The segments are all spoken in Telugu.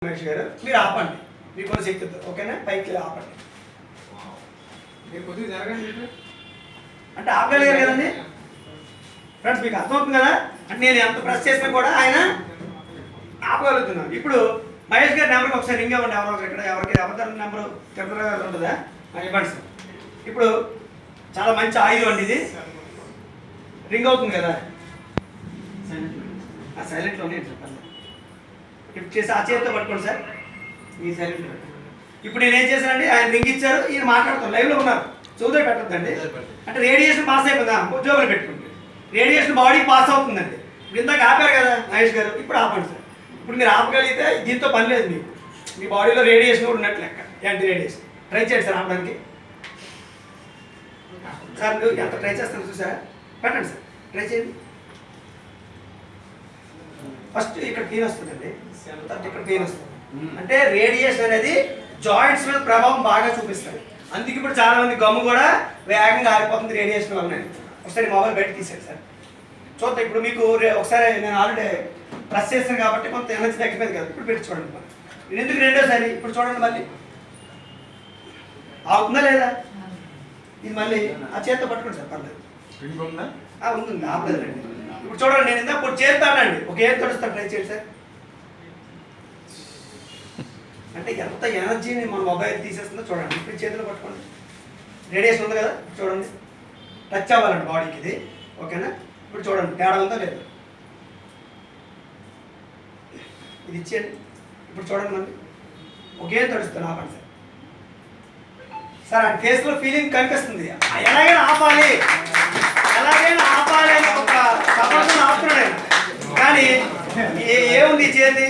మహేష్ గారు మీరు ఆపండి, మీకు శక్తి ఓకేనా, పైకి ఆపండి. మీరు కొద్దిగా జరగండి అంటే ఆపగలిగారు కదండి ఫ్రెండ్స్, మీకు అర్థమవుతుంది కదా. అంటే నేను ఎంత ప్రెస్ చేసినా కూడా ఆయన ఆపగలుగుతున్నాను. ఇప్పుడు మహేష్ గారి నెంబర్కి ఒకసారి రింగ్ అవ్వండి. ఎవరో ఇక్కడ ఎవరికి ఎవరి నెంబరు తిరుపతి ఉంటుందా ఇవ్వండి సార్. ఇప్పుడు చాలా మంచి ఆయుధం అండి ఇది, రింగ్ అవుతుంది కదా. సైలెంట్లోనే చెప్పండి. ఇప్పుడు చేసి ఆ చేతితో పట్టుకోండి సార్, మీ సైలెంట్. ఇప్పుడు నేను ఏం చేశానండి, ఆయన రింగ్ ఇచ్చారు, ఈయన మాట్లాడుతాను, లైవ్లో ఉన్నారు, చదువుతో పెట్టద్దండి. అంటే రేడియేషన్ పాస్ అయిపోయిందా, ఉద్యోగులు పెట్టుకోండి, రేడియేషన్ బాడీకి పాస్ అవుతుందండి. ఇప్పుడు ఇందాక ఆపారు కదా మహేష్ గారు, ఇప్పుడు ఆపండి సార్. ఇప్పుడు మీరు ఆపగలిగితే దీంతో పని లేదు మీకు, మీ బాడీలో రేడియేషన్ కూడా ఉన్నట్లు లెక్క, యాంటీ రేడియేషన్. ట్రై చేయండి సార్ ఆపడానికి. సార్ మీరు ఎంత ట్రై చేస్తాను చూసారా, పెట్టండి సార్, ట్రై చేయండి. ఫస్ట్ ఇక్కడ పెయిన్ వస్తుందండి, ఇక్కడ పెయిన్ వస్తుంది. అంటే రేడియేషన్ అనేది జాయింట్స్ మీద ప్రభావం బాగా చూపిస్తుంది. అందుకే ఇప్పుడు చాలా మంది గమ్ము కూడా వేగంగా ఆరిపోతుంది రేడియేషన్ వల్ల. ఒకసారి మొబైల్ బయట తీసేది సార్ చూద్దాం. ఇప్పుడు మీకు ఒకసారి నేను ఆల్రెడీ ప్రెస్ చేస్తాను కాబట్టి కొంత ఎనర్జీ తగ్గిపోయింది కదా. ఇప్పుడు పెట్టి చూడండి, నేను ఎందుకు రెండోసారి ఇప్పుడు చూడండి, మళ్ళీ అవుతుందా లేదా. ఇది మళ్ళీ ఆ చేతితో పట్టుకోండి సార్, పర్లేదు ఉంది, ఆపలేదండి. ఇప్పుడు చూడండి, నేను ఇందాక ఇప్పుడు చేస్తానండి, ఒక ఏం తడుస్తాను, ట్రై చేయండి సార్. అంటే ఎంత ఎనర్జీని మన మొబైల్ తీసేస్తుందో చూడండి. ఇప్పుడు చేతిలో పట్టుకోండి, రేడియేషన్ ఉంది కదా, చూడండి, టచ్ అవ్వాలండి బాడీకి ఇది, ఓకేనా. ఇప్పుడు చూడండి తేడా ఉందో లేదు, ఇది ఇచ్చేయండి. ఇప్పుడు చూడండి, మళ్ళీ ఒకే తడుస్తాను, ఆపండి సార్. సార్ ఆ ఫేస్లో ఫీలింగ్ కనిపిస్తుంది, ఎలాగైనా ఆపాలి, ఎలాగైనా ఆపాలి అని ఒక సమర్థన ఆపుతున్నాడు ఆయన. కానీ ఏముంది చేతి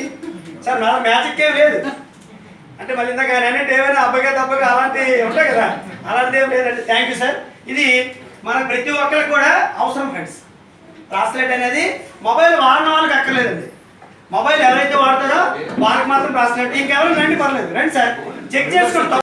సార్, నా మ్యాజిక్ ఏం లేదు. అంటే మళ్ళీ ఇందాక ఆయన అంటే ఏమైనా అబ్బగా తప్పగా అలాంటివి ఉంటాయి కదా, అలాంటిది ఏం లేదండి. Thank you sir. ఇది మన ప్రతి ఒక్కరికి కూడా అవసరం ఫ్రెండ్స్. బ్రాస్లెట్ అనేది మొబైల్ వాడిన వాళ్ళకి అక్కర్లేదండి. మొబైల్ ఎవరైతే వాడతారో వాళ్ళకి మాత్రం బ్రాస్లెట్. ఇంకెవరు రండి, పర్లేదు రండి సార్, చెక్ చేసుకోండి.